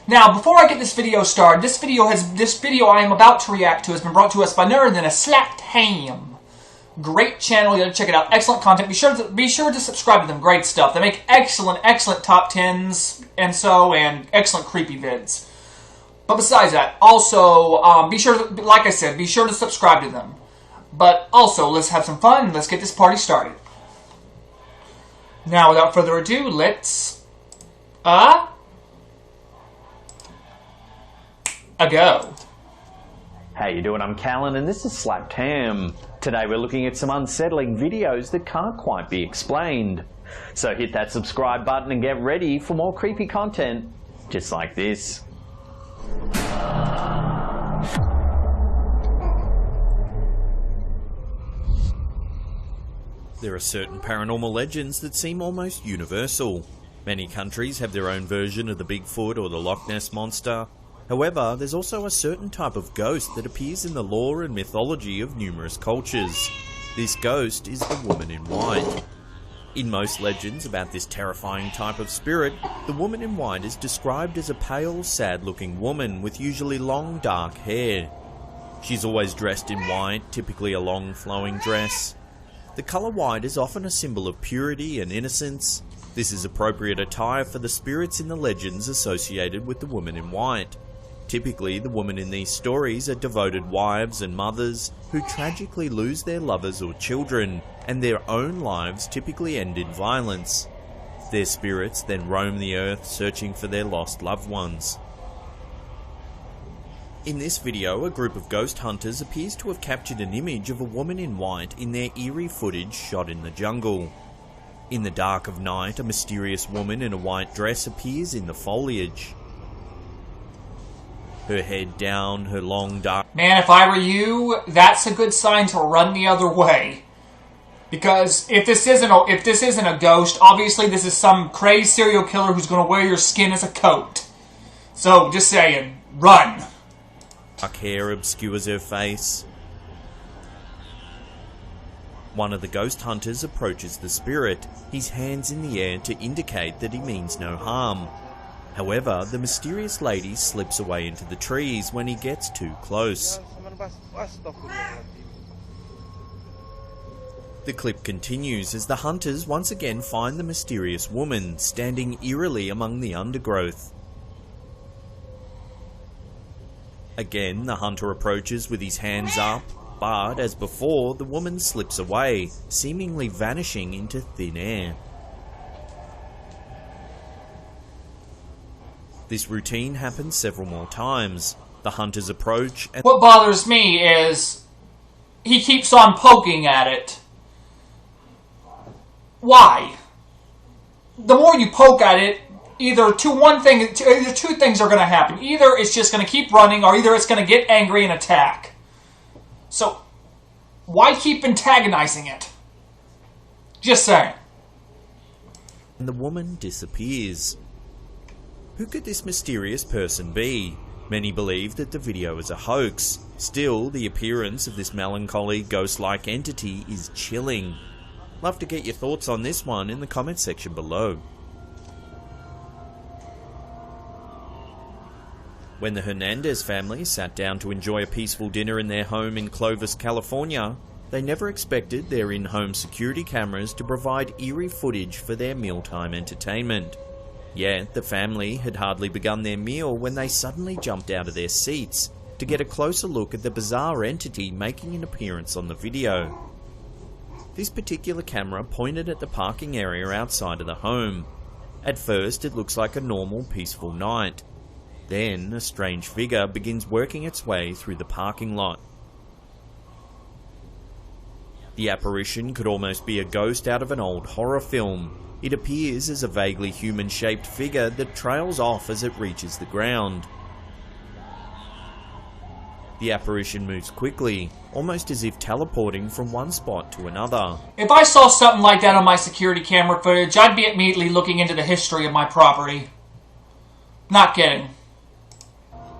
Now, before I get this video started, this video I am about to react to has been brought to us by none other than a Slapped Ham. Great channel, you gotta check it out. Excellent content. Be sure to subscribe to them. Great stuff. They make excellent top 10s and excellent creepy vids. But besides that, also be sure to, like I said, be sure to subscribe to them. But also, let's have some fun. Let's get this party started. Now, without further ado, let's go. How you doing? I'm Callan and this is Slapped Ham. Today we're looking at some unsettling videos that can't quite be explained. So hit that subscribe button and get ready for more creepy content just like this. There are certain paranormal legends that seem almost universal. Many countries have their own version of the Bigfoot or the Loch Ness Monster. However, there's also a certain type of ghost that appears in the lore and mythology of numerous cultures. This ghost is the Woman in White. In most legends about this terrifying type of spirit, the Woman in White is described as a pale, sad-looking woman with usually long, dark hair. She's always dressed in white, typically a long, flowing dress. The colour white is often a symbol of purity and innocence. This is appropriate attire for the spirits in the legends associated with the Woman in White. Typically, the women in these stories are devoted wives and mothers who tragically lose their lovers or children, and their own lives typically end in violence. Their spirits then roam the earth searching for their lost loved ones. In this video, a group of ghost hunters appears to have captured an image of a woman in white in their eerie footage shot in the jungle. In the dark of night, a mysterious woman in a white dress appears in the foliage. Her head down, her long dark... Man, if I were you, that's a good sign to run the other way. Because if this isn't a ghost, obviously this is some crazed serial killer who's going to wear your skin as a coat. So, just saying, run. Dark hair obscures her face. One of the ghost hunters approaches the spirit, his hands in the air to indicate that he means no harm. However, the mysterious lady slips away into the trees when he gets too close. The clip continues as the hunters once again find the mysterious woman standing eerily among the undergrowth. Again, the hunter approaches with his hands up, but as before, the woman slips away, seemingly vanishing into thin air. This routine happens several more times. The hunters approach and... What bothers me is he keeps on poking at it. Why? The more you poke at it, either two things are going to happen. Either it's just going to keep running, or either it's going to get angry and attack. So, why keep antagonizing it? Just saying. And the woman disappears. Who could this mysterious person be? Many believe that the video is a hoax. Still, the appearance of this melancholy, ghost-like entity is chilling. Love to get your thoughts on this one in the comment section below. When the Hernandez family sat down to enjoy a peaceful dinner in their home in Clovis, California, they never expected their in-home security cameras to provide eerie footage for their mealtime entertainment. Yet, the family had hardly begun their meal when they suddenly jumped out of their seats to get a closer look at the bizarre entity making an appearance on the video. This particular camera pointed at the parking area outside of the home. At first, it looks like a normal, peaceful night. Then, a strange figure begins working its way through the parking lot. The apparition could almost be a ghost out of an old horror film. It appears as a vaguely human-shaped figure that trails off as it reaches the ground. The apparition moves quickly, almost as if teleporting from one spot to another. If I saw something like that on my security camera footage, I'd be immediately looking into the history of my property. Not kidding.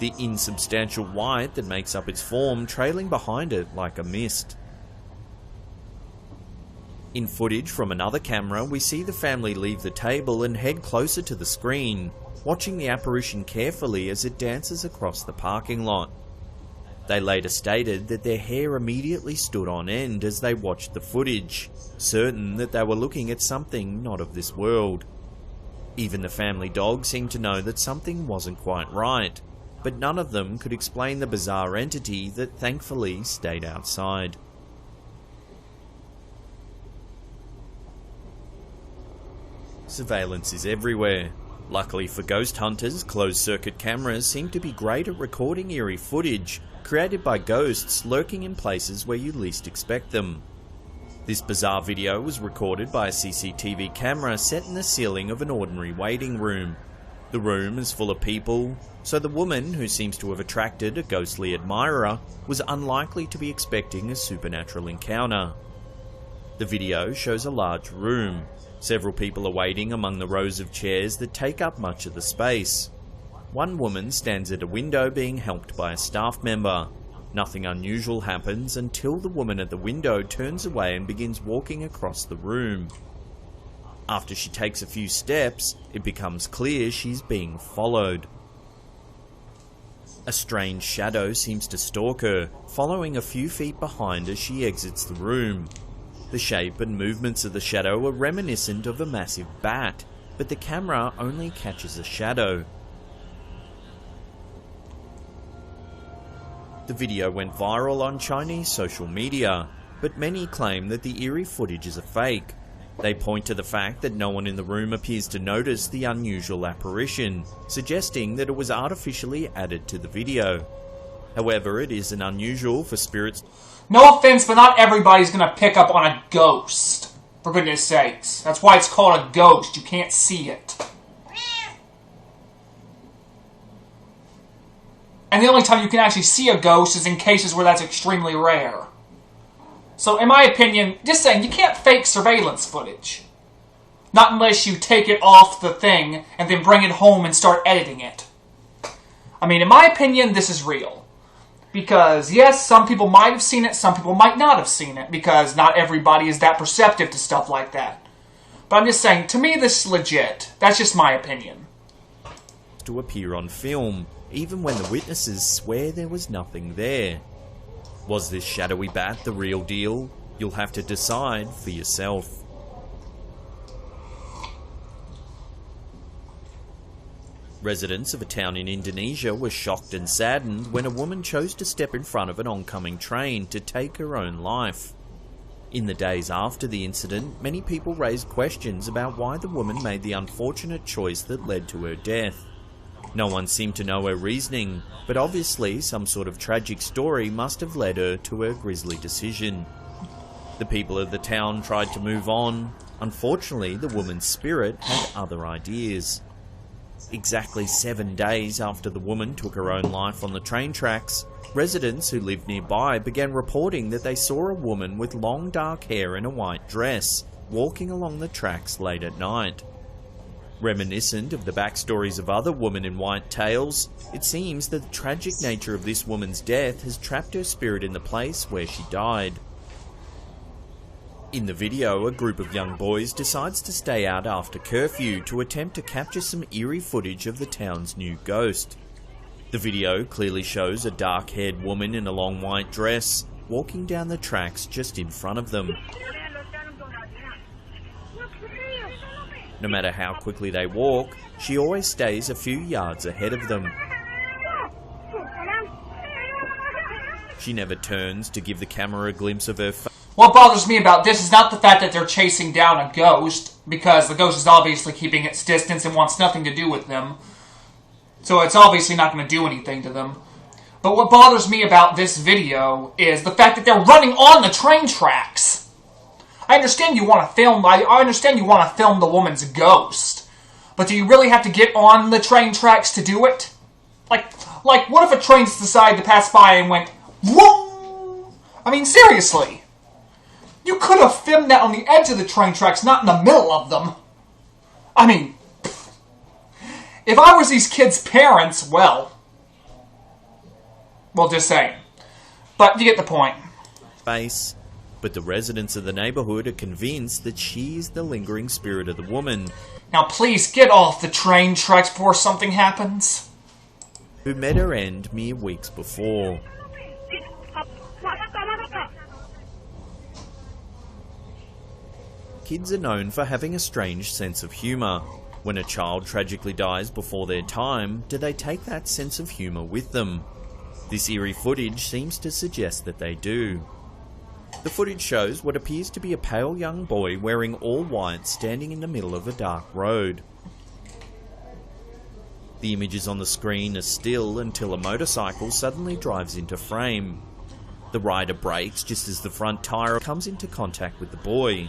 The insubstantial white that makes up its form trailing behind it like a mist. In footage from another camera, we see the family leave the table and head closer to the screen, watching the apparition carefully as it dances across the parking lot. They later stated that their hair immediately stood on end as they watched the footage, certain that they were looking at something not of this world. Even the family dog seemed to know that something wasn't quite right, but none of them could explain the bizarre entity that thankfully stayed outside. Surveillance is everywhere. Luckily for ghost hunters, closed-circuit cameras seem to be great at recording eerie footage created by ghosts lurking in places where you least expect them. This bizarre video was recorded by a CCTV camera set in the ceiling of an ordinary waiting room. The room is full of people, so the woman, who seems to have attracted a ghostly admirer, was unlikely to be expecting a supernatural encounter. The video shows a large room. Several people are waiting among the rows of chairs that take up much of the space. One woman stands at a window being helped by a staff member. Nothing unusual happens until the woman at the window turns away and begins walking across the room. After she takes a few steps, it becomes clear she's being followed. A strange shadow seems to stalk her, following a few feet behind as she exits the room. The shape and movements of the shadow are reminiscent of a massive bat, but the camera only catches a shadow. The video went viral on Chinese social media, but many claim that the eerie footage is a fake. They point to the fact that no one in the room appears to notice the unusual apparition, suggesting that it was artificially added to the video. However, it isn't unusual for spirits... No offense, but not everybody's gonna pick up on a ghost. For goodness sakes. That's why it's called a ghost. You can't see it. And the only time you can actually see a ghost is in cases where that's extremely rare. So, in my opinion, just saying, you can't fake surveillance footage. Not unless you take it off the thing and then bring it home and start editing it. I mean, in my opinion, this is real. Because, yes, some people might have seen it, some people might not have seen it, because not everybody is that perceptive to stuff like that. But I'm just saying, to me, this is legit. That's just my opinion. To appear on film, even when the witnesses swear there was nothing there. Was this shadowy bat the real deal? You'll have to decide for yourself. Residents of a town in Indonesia were shocked and saddened when a woman chose to step in front of an oncoming train to take her own life. In the days after the incident, many people raised questions about why the woman made the unfortunate choice that led to her death. No one seemed to know her reasoning, but obviously some sort of tragic story must have led her to her grisly decision. The people of the town tried to move on. Unfortunately, the woman's spirit had other ideas. Exactly 7 days after the woman took her own life on the train tracks, residents who lived nearby began reporting that they saw a woman with long dark hair in a white dress walking along the tracks late at night. Reminiscent of the backstories of other women in white tales, it seems that the tragic nature of this woman's death has trapped her spirit in the place where she died. In the video, a group of young boys decides to stay out after curfew to attempt to capture some eerie footage of the town's new ghost. The video clearly shows a dark-haired woman in a long white dress walking down the tracks just in front of them. No matter how quickly they walk, she always stays a few yards ahead of them. She never turns to give the camera a glimpse of her face. What bothers me about this is not the fact that they're chasing down a ghost, because the ghost is obviously keeping its distance and wants nothing to do with them. So it's obviously not going to do anything to them. But what bothers me about this video is the fact that they're running on the train tracks. I understand you want to film. I understand you want to film the woman's ghost, but do you really have to get on the train tracks to do it? Like, what if a train decided to pass by and went, whoa? I mean, seriously. You could have filmed that on the edge of the train tracks, not in the middle of them. I mean, if I was these kids' parents, well, just saying. But you get the point. Face. but the residents of the neighborhood are convinced that she is the lingering spirit of the woman Now please get off the train tracks before something happens. who met her end mere weeks before. Kids are known for having a strange sense of humour. When a child tragically dies before their time, do they take that sense of humour with them? This eerie footage seems to suggest that they do. The footage shows what appears to be a pale young boy wearing all white standing in the middle of a dark road. The images on the screen are still until a motorcycle suddenly drives into frame. The rider brakes just as the front tyre comes into contact with the boy.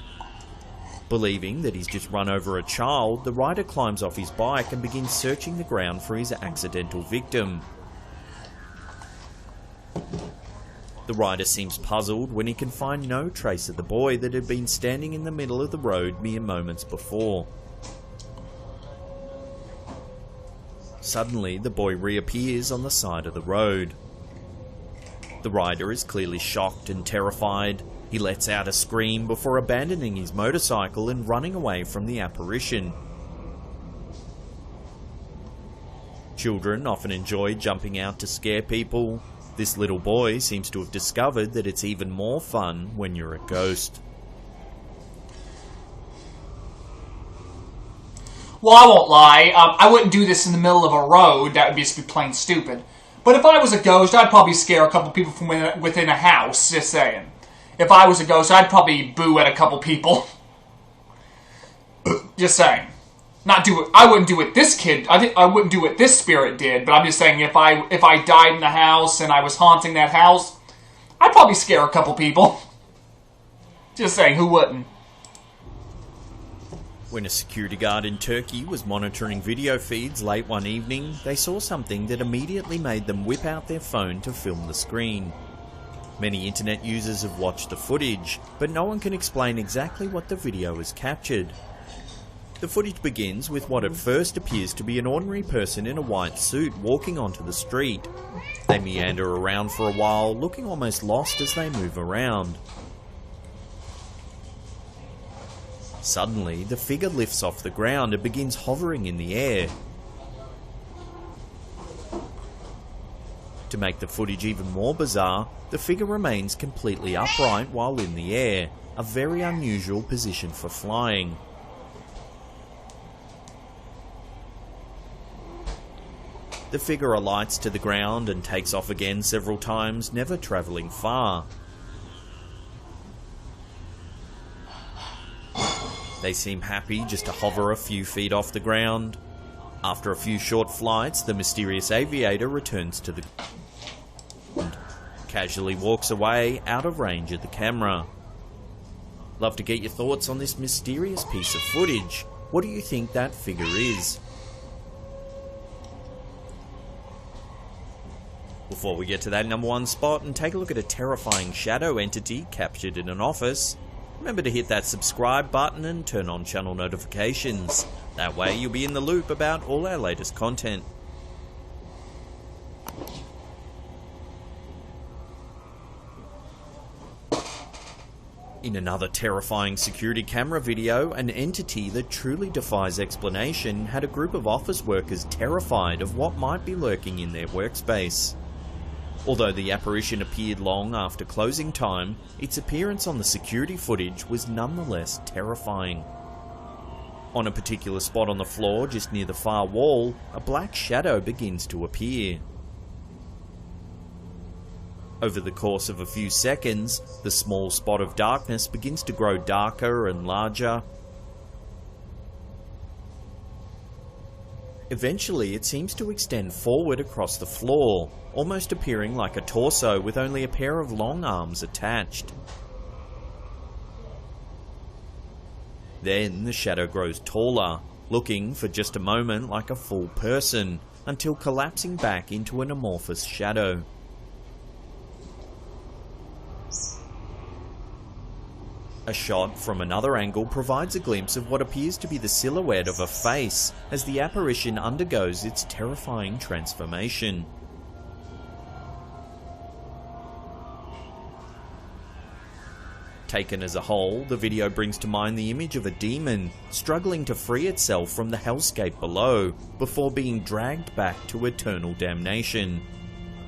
Believing that he's just run over a child, the rider climbs off his bike and begins searching the ground for his accidental victim. The rider seems puzzled when he can find no trace of the boy that had been standing in the middle of the road mere moments before. Suddenly, the boy reappears on the side of the road. The rider is clearly shocked and terrified. He lets out a scream before abandoning his motorcycle and running away from the apparition. Children often enjoy jumping out to scare people. This little boy seems to have discovered that it's even more fun when you're a ghost. Well, I won't lie. I wouldn't do this in the middle of a road. That would just be plain stupid. But if I was a ghost, I'd probably scare a couple people from within a house. Just saying. If I was a ghost, I'd probably boo at a couple people. Just saying. Not do it. I wouldn't do what this kid. I wouldn't do what this spirit did. But I'm just saying, if I died in the house and I was haunting that house, I'd probably scare a couple people. Just saying, who wouldn't? When a security guard in Turkey was monitoring video feeds late one evening, they saw something that immediately made them whip out their phone to film the screen. Many internet users have watched the footage, but no one can explain exactly what the video has captured. The footage begins with what at first appears to be an ordinary person in a white suit walking onto the street. They meander around for a while, looking almost lost as they move around. Suddenly, the figure lifts off the ground and begins hovering in the air. To make the footage even more bizarre, the figure remains completely upright while in the air, a very unusual position for flying. The figure alights to the ground and takes off again several times, never travelling far. They seem happy just to hover a few feet off the ground. After a few short flights, the mysterious aviator returns to the ground, casually walks away out of range of the camera. Love to get your thoughts on this mysterious piece of footage. What do you think that figure is? Before we get to that number one spot and take a look at a terrifying shadow entity captured in an office, remember to hit that subscribe button and turn on channel notifications. That way you'll be in the loop about all our latest content. In another terrifying security camera video, an entity that truly defies explanation had a group of office workers terrified of what might be lurking in their workspace. Although the apparition appeared long after closing time, its appearance on the security footage was nonetheless terrifying. On a particular spot on the floor just near the far wall, a black shadow begins to appear. Over the course of a few seconds, the small spot of darkness begins to grow darker and larger. Eventually, it seems to extend forward across the floor, almost appearing like a torso with only a pair of long arms attached. Then the shadow grows taller, looking for just a moment like a full person, until collapsing back into an amorphous shadow. A shot from another angle provides a glimpse of what appears to be the silhouette of a face as the apparition undergoes its terrifying transformation. Taken as a whole, the video brings to mind the image of a demon struggling to free itself from the hellscape below before being dragged back to eternal damnation.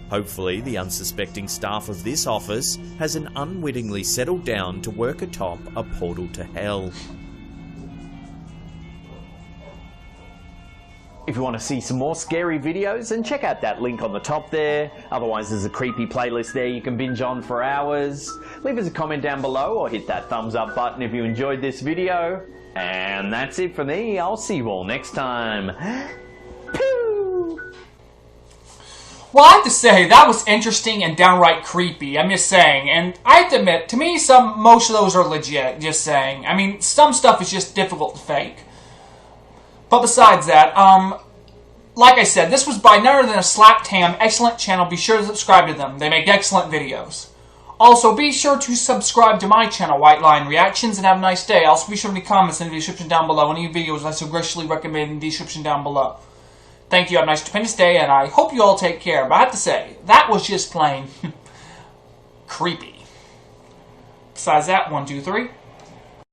Hopefully, the unsuspecting staff of this office has unwittingly settled down to work atop a portal to hell. If you want to see some more scary videos, then check out that link on the top there. Otherwise, there's a creepy playlist there you can binge on for hours. Leave us a comment down below or hit that thumbs up button if you enjoyed this video. And that's it for me. I'll see you all next time. Pew! Well, I have to say, that was interesting and downright creepy, I'm just saying. And I have to admit, to me, most of those are legit, just saying. I mean, some stuff is just difficult to fake. But besides that, like I said, this was by none other than a Slapped Ham, excellent channel. Be sure to subscribe to them. They make excellent videos. Also, be sure to subscribe to my channel, White Lion Reactions, and have a nice day. Also, be sure to leave comments in the description down below. Any videos I so graciously recommend in the description down below. Thank you, have a nice stupendous day, and I hope you all take care. But I have to say, that was just plain creepy. Besides that, 1, 2, 3.